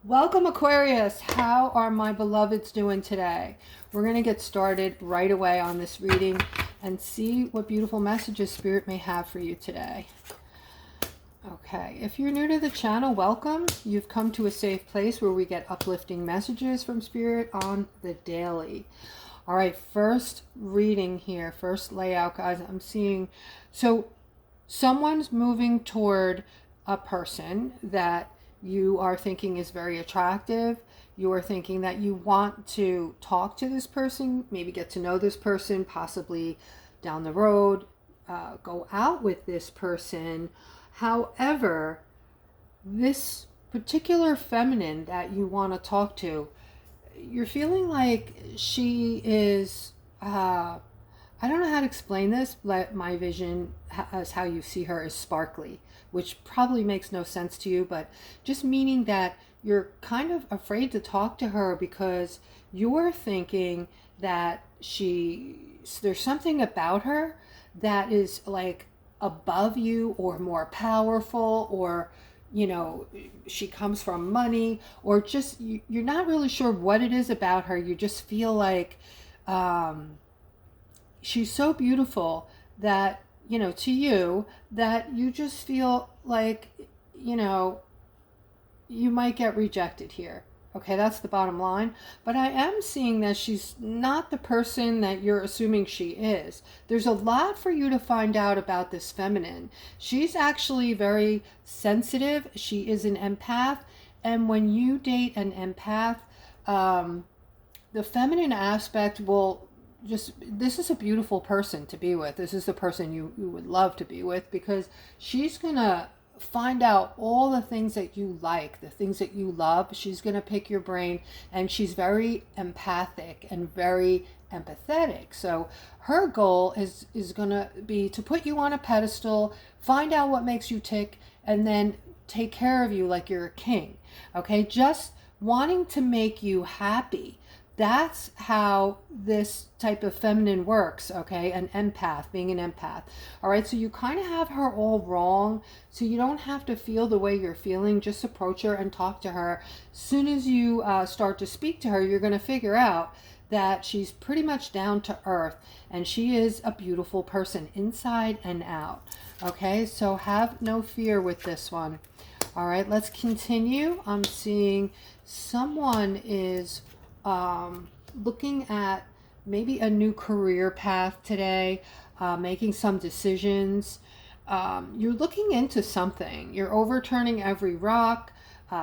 Welcome, Aquarius. How are my beloveds doing today? We're going to get started right away on this reading and see what beautiful messages Spirit may have for you today. Okay, if you're new to the channel, welcome. You've come to a safe place where we get uplifting messages from Spirit on the daily. All right, first reading here, first layout, guys. I'm seeing, so someone's moving toward a person that you are thinking is very attractive. You are thinking that you want to talk to this person, maybe get to know this person, possibly down the road, go out with this person. However, this particular feminine that you want to talk to, you're feeling like she is, I don't know how to explain this, but my vision as how you see her is sparkly, which probably makes no sense to you, but just meaning that you're kind of afraid to talk to her because you're thinking that there's something about her that is like above you or more powerful, or she comes from money, or just you're not really sure what it is about her. You just feel like she's so beautiful that, to you, that you just feel like, you might get rejected here. Okay, that's the bottom line. But I am seeing that she's not the person that you're assuming she is. There's a lot for you to find out about this feminine. She's actually very sensitive. She is an empath. And when you date an empath, the feminine aspect will this is a beautiful person to be with. This is the person you would love to be with, because she's going to find out all the things that you like, the things that you love. She's going to pick your brain, and she's very empathic and very empathetic. So her goal is going to be to put you on a pedestal, find out what makes you tick, and then take care of you like you're a king. Okay, just wanting to make you happy. That's how this type of feminine works, okay? An empath, being an empath. All right, so you kind of have her all wrong, so you don't have to feel the way you're feeling. Just approach her and talk to her. As soon as you start to speak to her, you're going to figure out that she's pretty much down to earth, and she is a beautiful person inside and out. Okay, so have no fear with this one. All right, let's continue. I'm seeing someone is looking at maybe a new career path today, making some decisions. You're looking into something. You're overturning every rock.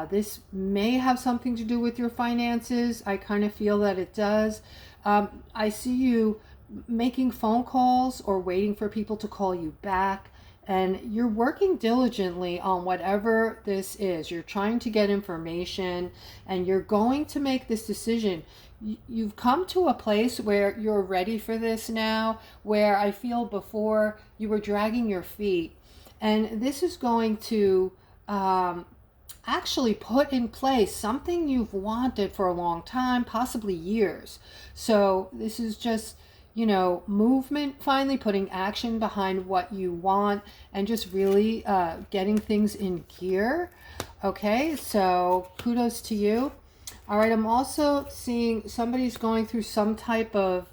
This may have something to do with your finances. I kind of feel that it does. I see you making phone calls or waiting for people to call you back. And you're working diligently on whatever this is. You're trying to get information, and you're going to make this decision. You've come to a place where you're ready for this now, where I feel before you were dragging your feet. And this is going to actually put in place something you've wanted for a long time, possibly years. So this is just, movement, finally putting action behind what you want, and just really getting things in gear. Okay, so kudos to you. All right, I'm also seeing somebody's going through some type of,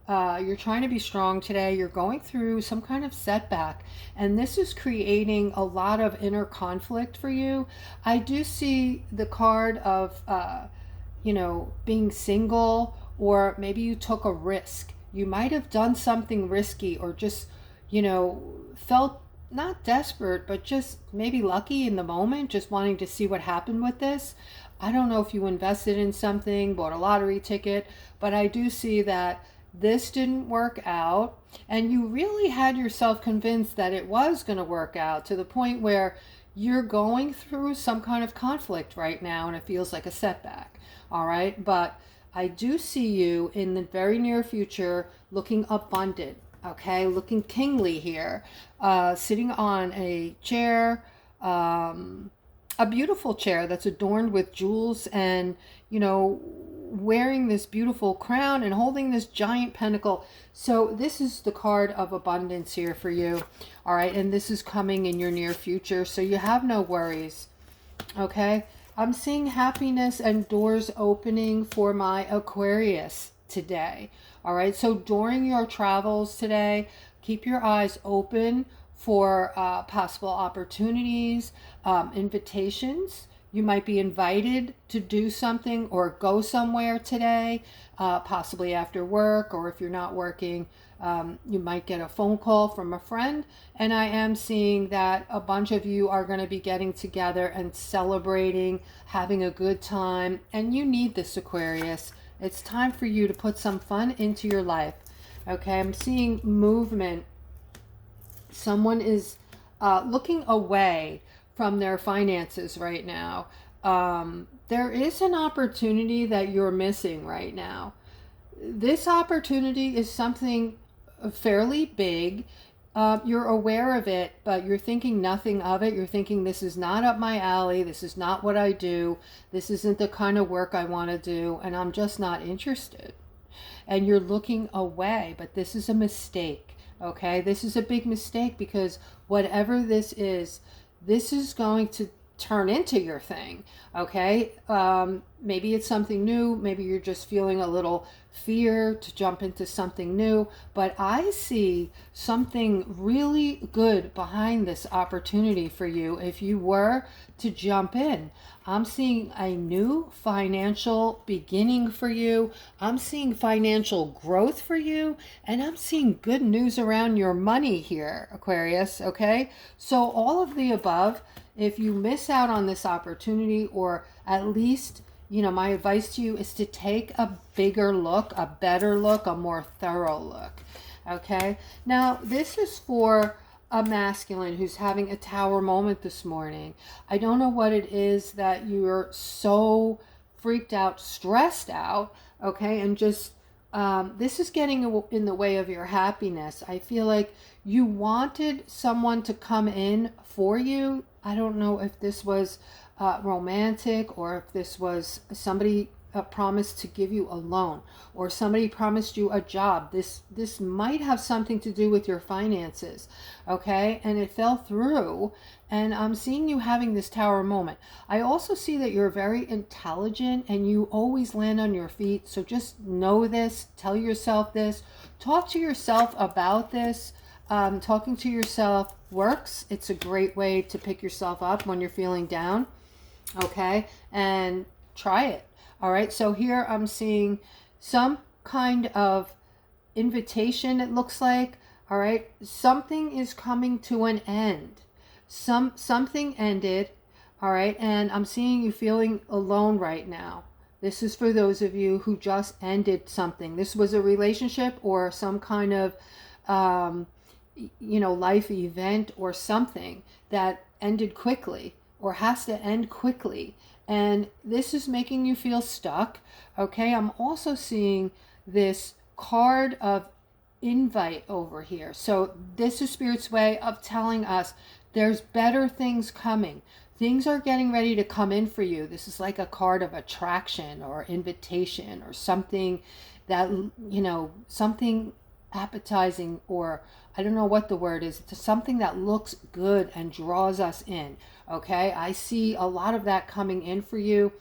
you're trying to be strong today. You're going through some kind of setback, and this is creating a lot of inner conflict for you. I do see the card of, being single, or maybe you took a risk. You might have done something risky, or just, felt not desperate, but just maybe lucky in the moment, just wanting to see what happened with this. I don't know if you invested in something, bought a lottery ticket, but I do see that this didn't work out, and you really had yourself convinced that it was going to work out, to the point where you're going through some kind of conflict right now, and it feels like a setback. All right, but I do see you in the very near future looking abundant, okay, looking kingly here, sitting on a chair, a beautiful chair that's adorned with jewels, and, wearing this beautiful crown and holding this giant pentacle. So this is the card of abundance here for you. All right, and this is coming in your near future, so you have no worries. Okay, I'm seeing happiness and doors opening for my Aquarius today. All right, so during your travels today, keep your eyes open for possible opportunities, invitations. You might be invited to do something or go somewhere today, possibly after work, or if you're not working, you might get a phone call from a friend. And I am seeing that a bunch of you are going to be getting together and celebrating, having a good time. And you need this, Aquarius. It's time for you to put some fun into your life. Okay, I'm seeing movement. Someone is looking away from their finances right now. There is an opportunity that you're missing right now. This opportunity is something fairly big. You're aware of it, but you're thinking nothing of it. You're thinking, this is not up my alley. This is not what I do. This isn't the kind of work I want to do, and I'm just not interested. And you're looking away, but this is a mistake. Okay, this is a big mistake, because whatever this is going to turn into your thing. Okay, maybe it's something new. Maybe you're just feeling a little fear to jump into something new, but I see something really good behind this opportunity for you if you were to jump in. I'm seeing a new financial beginning for you. I'm seeing financial growth for you, and I'm seeing good news around your money here, Aquarius. Okay, so all of the above. If you miss out on this opportunity, or at least, my advice to you is to take a bigger look, a better look, a more thorough look. Okay, now this is for a masculine who's having a tower moment this morning. I don't know what it is that you're so freaked out, stressed out, okay, and just this is getting in the way of your happiness. I feel like you wanted someone to come in for you. I don't know if this was romantic, or if this was somebody promised to give you a loan, or somebody promised you a job. This might have something to do with your finances, okay? And it fell through, and I'm seeing you having this tower moment. I also see that you're very intelligent and you always land on your feet. So just know this, tell yourself this, talk to yourself about this. Talking to yourself works. It's a great way to pick yourself up when you're feeling down, okay? And try it. All right, so here I'm seeing some kind of invitation, it looks like. All right, something is coming to an end. Something ended. All right, and I'm seeing you feeling alone right now. This is for those of you who just ended something. This was a relationship or some kind of life event or something that ended quickly or has to end quickly. And this is making you feel stuck. Okay, I'm also seeing this card of invite over here. So this is Spirit's way of telling us there's better things coming. Things are getting ready to come in for you. This is like a card of attraction or invitation or something that, something appetizing, or I don't know what the word is. It's something that looks good and draws us in. Okay, I see a lot of that coming in for you.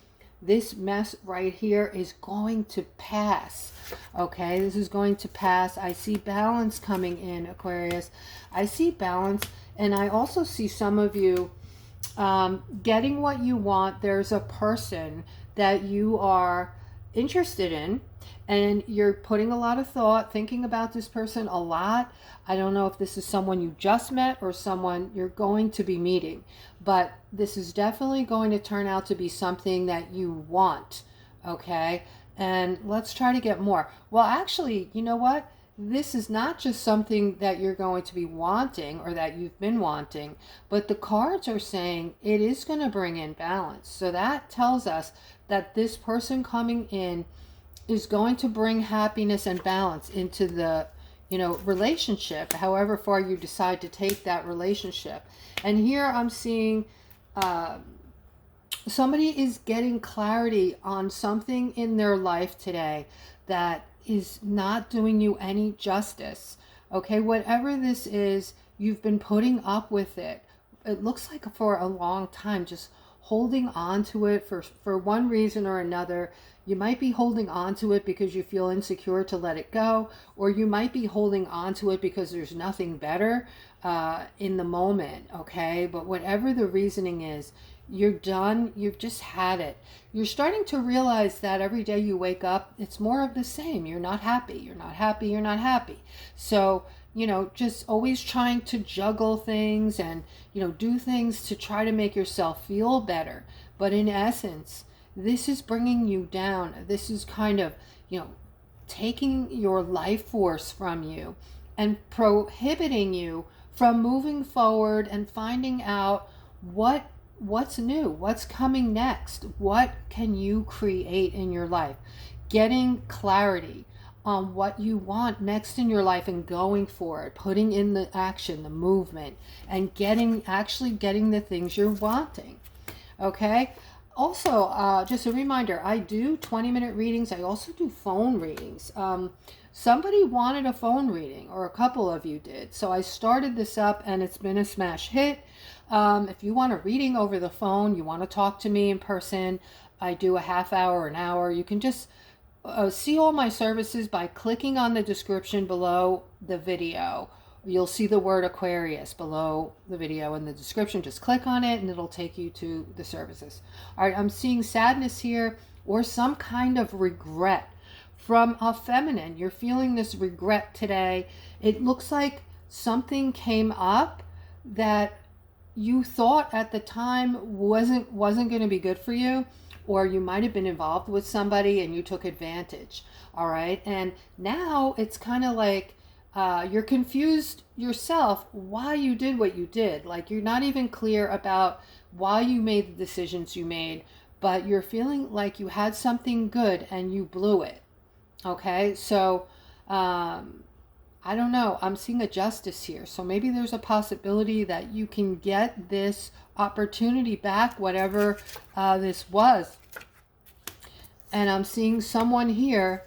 This mess right here is going to pass. Okay, this is going to pass. I see balance coming in, Aquarius. I see balance, and I also see some of you getting what you want. There's a person that you are interested in, and you're putting a lot of thought, thinking about this person a lot. I don't know if this is someone you just met or someone you're going to be meeting, but this is definitely going to turn out to be something that you want, okay? And let's try to get more. Well, actually, you know what? This is not just something that you're going to be wanting or that you've been wanting, but the cards are saying it is going to bring in balance. So that tells us that this person coming in is going to bring happiness and balance into the relationship, however far you decide to take that relationship. And here I'm seeing somebody is getting clarity on something in their life today that is not doing you any justice. Okay, whatever this is, you've been putting up with it. It looks like for a long time, just holding on to it for one reason or another. You might be holding on to it because you feel insecure to let it go, or you might be holding on to it because there's nothing better in the moment, okay? But whatever the reasoning is, you're done. You've just had it. You're starting to realize that every day you wake up, it's more of the same. You're not happy. You're not happy. You're not happy. So, just always trying to juggle things and, do things to try to make yourself feel better. But in essence, this is bringing you down. This is kind of, taking your life force from you and prohibiting you from moving forward and finding out what's new, what's coming next, what can you create in your life, getting clarity on what you want next in your life and going for it, putting in the action, the movement, and actually getting the things you're wanting. Okay. Also, just a reminder, I do 20-minute readings. I also do phone readings. Somebody wanted a phone reading, or a couple of you did. So I started this up and it's been a smash hit. If you want a reading over the phone, you want to talk to me in person, I do a half hour, an hour. You can just see all my services by clicking on the description below the video. You'll see the word Aquarius below the video in the description. Just click on it and it'll take you to the services. All right, I'm seeing sadness here, or some kind of regret from a feminine. You're feeling this regret today. It looks like something came up that you thought at the time wasn't going to be good for you, or you might have been involved with somebody and you took advantage. All right, and now it's kind of like you're confused yourself why you did what you did. Like, you're not even clear about why you made the decisions you made, but you're feeling like you had something good and you blew it. Okay, so I don't know. I'm seeing a justice here. So maybe there's a possibility that you can get this opportunity back, whatever this was. And I'm seeing someone here.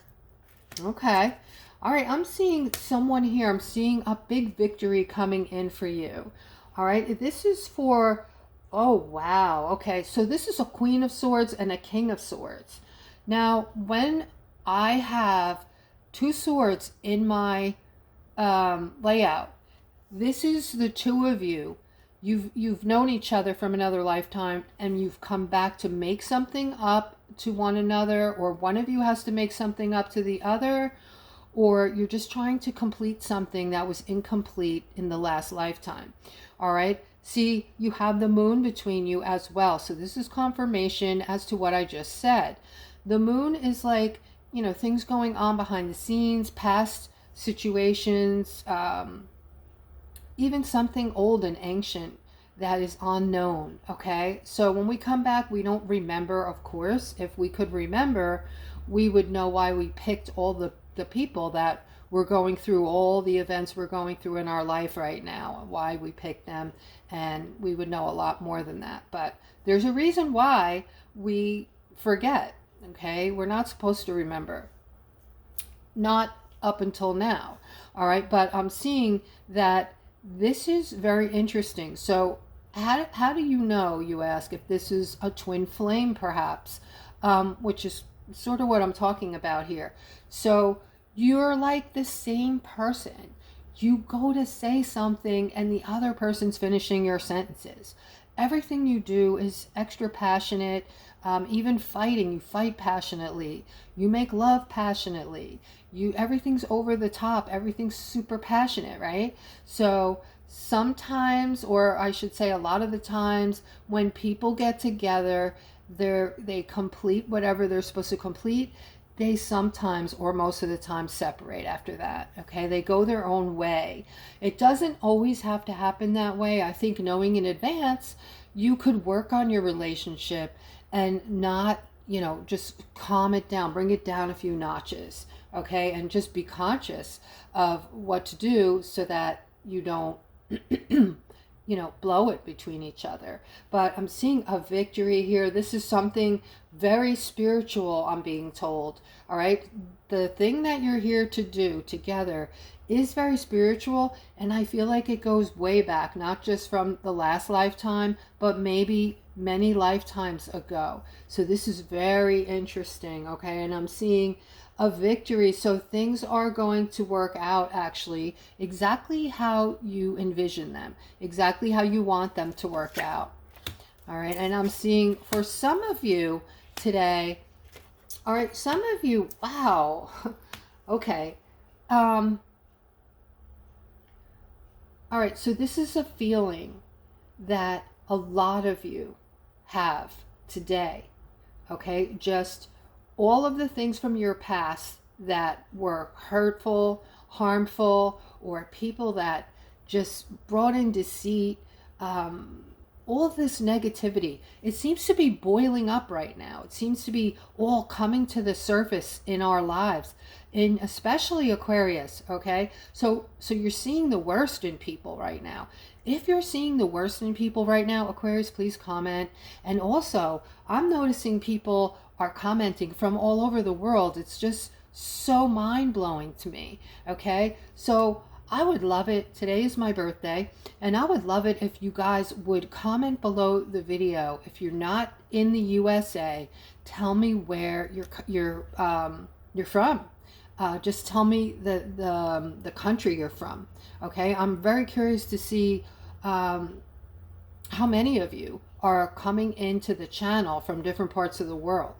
Okay. All right, I'm seeing someone here. I'm seeing a big victory coming in for you. All right, this is for, oh, wow. Okay, so this is a Queen of Swords and a King of Swords. Now, when I have two swords in my layout, this is the two of you. You've known each other from another lifetime, and you've come back to make something up to one another, or one of you has to make something up to the other, or you're just trying to complete something that was incomplete in the last lifetime. All right. See, you have the moon between you as well. So this is confirmation as to what I just said. The moon is like, things going on behind the scenes, past situations, even something old and ancient that is unknown. Okay. So when we come back, we don't remember, of course. If we could remember, we would know why we picked all the people that we're going through, all the events we're going through in our life right now, why we picked them, and we would know a lot more than that. But there's a reason why we forget. Okay, we're not supposed to remember, not up until now. All right, but I'm seeing that this is very interesting. So how do you know, you ask, if this is a twin flame perhaps, which is sort of what I'm talking about here. So you're like the same person. You go to say something and the other person's finishing your sentences. Everything you do is extra passionate. Even fighting, you fight passionately. You make love passionately. Everything's over the top. Everything's super passionate, right? So sometimes, or I should say a lot of the times, when people get together, they complete whatever they're supposed to complete. They sometimes, or most of the time, separate after that. Okay, they go their own way. It doesn't always have to happen that way. I think knowing in advance, you could work on your relationship and not, just calm it down, bring it down a few notches. Okay, and just be conscious of what to do so that you don't blow it between each other. But I'm seeing a victory here. This is something very spiritual, I'm being told. All right. The thing that you're here to do together is very spiritual, and I feel like it goes way back, not just from the last lifetime, but maybe many lifetimes ago. So this is very interesting. Okay. And I'm seeing a victory. So things are going to work out actually exactly how you envision them, exactly how you want them to work out. All right. And I'm seeing for some of you today, all right, some of you, wow. Okay. All right. So this is a feeling that a lot of you have today. Okay. Just all of the things from your past that were hurtful, harmful, or people that just brought in deceit, all of this negativity, it seems to be boiling up right now. It seems to be all coming to the surface in our lives, in especially Aquarius, okay? So you're seeing the worst in people right now. If you're seeing the worst in people right now, Aquarius, please comment. And also, I'm noticing people are commenting from all over the world. It's just so mind-blowing to me, okay? So I would love it. Today is my birthday, and I would love it if you guys would comment below the video. If you're not in the USA, tell me where you're from. Just tell me the country you're from. Okay, I'm very curious to see how many of you are coming into the channel from different parts of the world.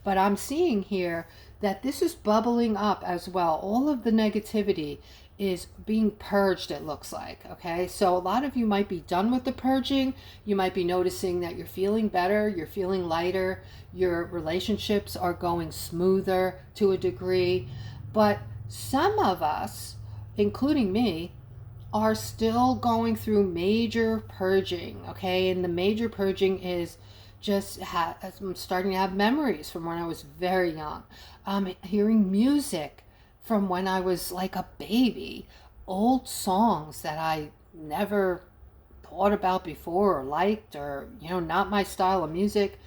But I'm seeing here that this is bubbling up as well. All of the negativity is being purged, it looks like. Okay, so a lot of you might be done with the purging. You might be noticing that you're feeling better, you're feeling lighter, your relationships are going smoother to a degree. But some of us, including me, are still going through major purging. Okay, and the major purging is just I'm starting to have memories from when I was very young. Hearing music from when I was like a baby, old songs that I never thought about before or liked, or not my style of music,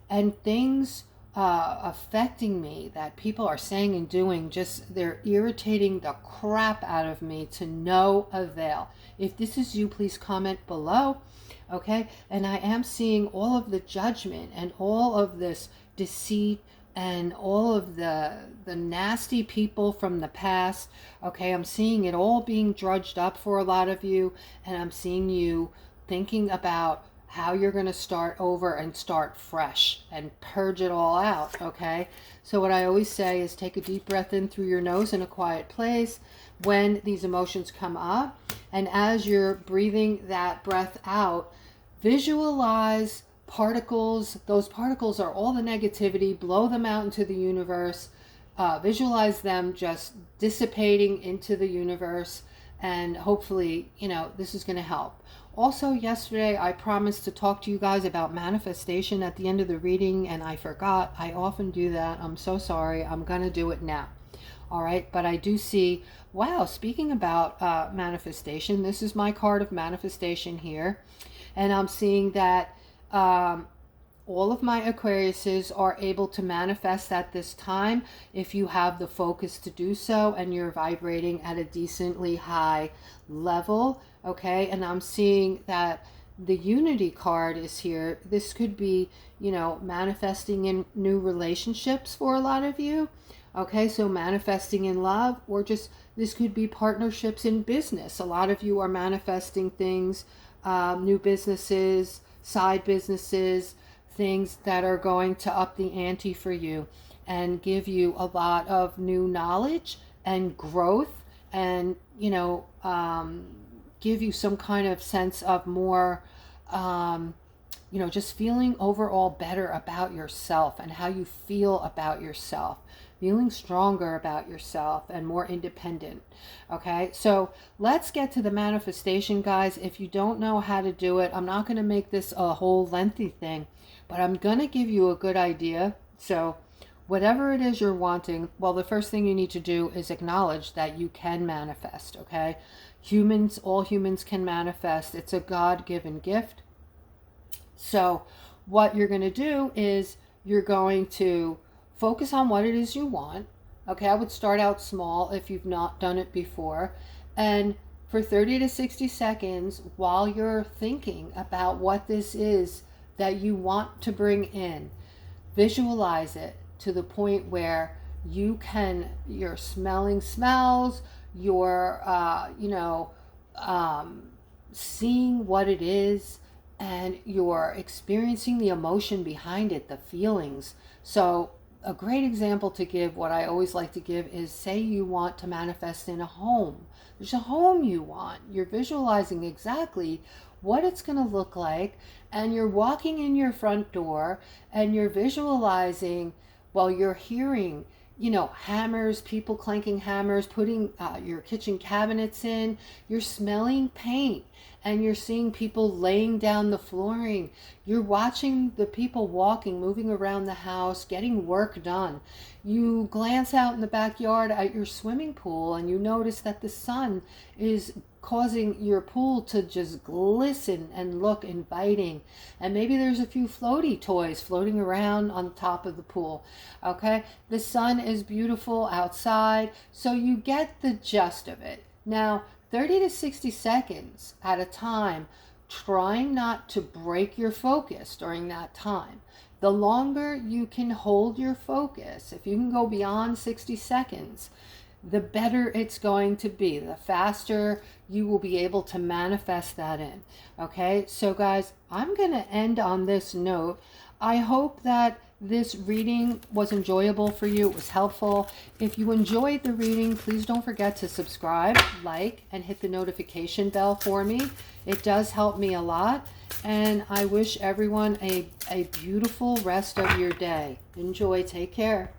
and things affecting me that people are saying and doing, just they're irritating the crap out of me to no avail. If this is you, please comment below. Okay, and I am seeing all of the judgment and all of this deceit and all of the nasty people from the past. Okay, I'm seeing it all being drudged up for a lot of you, and I'm seeing you thinking about how you're going to start over and start fresh and purge it all out. Okay, so what I always say is take a deep breath in through your nose in a quiet place when these emotions come up, and as you're breathing that breath out, visualize particles. Those particles are all the negativity. Blow them out into the universe. Visualize them just dissipating into the universe, and hopefully this is going to help. Also, yesterday I promised to talk to you guys about manifestation at the end of the reading, and I forgot. I often do that. I'm so sorry. I'm going to do it now. All right, but I do see, wow, speaking about manifestation, this is my card of manifestation here, and I'm seeing that all of my Aquariuses are able to manifest at this time if you have the focus to do so and you're vibrating at a decently high level. Okay, and I'm seeing that the Unity card is here. This could be, manifesting in new relationships for a lot of you. Okay, so manifesting in love, or just this could be partnerships in business. A lot of you are manifesting things, new businesses, side businesses, things that are going to up the ante for you and give you a lot of new knowledge and growth, and give you some kind of sense of more just feeling overall better about yourself and how you feel about yourself, feeling stronger about yourself and more independent. Okay, so let's get to the manifestation, guys. If you don't know how to do it, I'm not going to make this a whole lengthy thing, but I'm going to give you a good idea. So whatever it is you're wanting, well, the first thing you need to do is acknowledge that you can manifest. Okay, Humans, all humans can manifest. It's a God-given gift. So what you're going to do is you're going to focus on what it is you want. Okay, I would start out small if you've not done it before. And for 30 to 60 seconds, while you're thinking about what this is that you want to bring in, visualize it to the point where you're smelling smells, you're, seeing what it is, and you're experiencing the emotion behind it, the feelings. So a great example to give, what I always like to give, is say you want to manifest in a home. There's a home you want. You're visualizing exactly what it's going to look like, and you're walking in your front door and you're visualizing, well, you're hearing, hammers, people clanking hammers, putting your kitchen cabinets in. You're smelling paint and you're seeing people laying down the flooring. You're watching the people walking, moving around the house, getting work done. You glance out in the backyard at your swimming pool and you notice that the sun is causing your pool to just glisten and look inviting. And maybe there's a few floaty toys floating around on top of the pool. Okay, the sun is beautiful outside, so you get the gist of it. Now, 30 to 60 seconds at a time, trying not to break your focus during that time. The longer you can hold your focus, if you can go beyond 60 seconds, the better it's going to be. The faster you will be able to manifest that in. Okay, so guys, I'm going to end on this note. I hope that this reading was enjoyable for you. It was helpful. If you enjoyed the reading, please don't forget to subscribe, like, and hit the notification bell for me. It does help me a lot. And I wish everyone a beautiful rest of your day. Enjoy. Take care.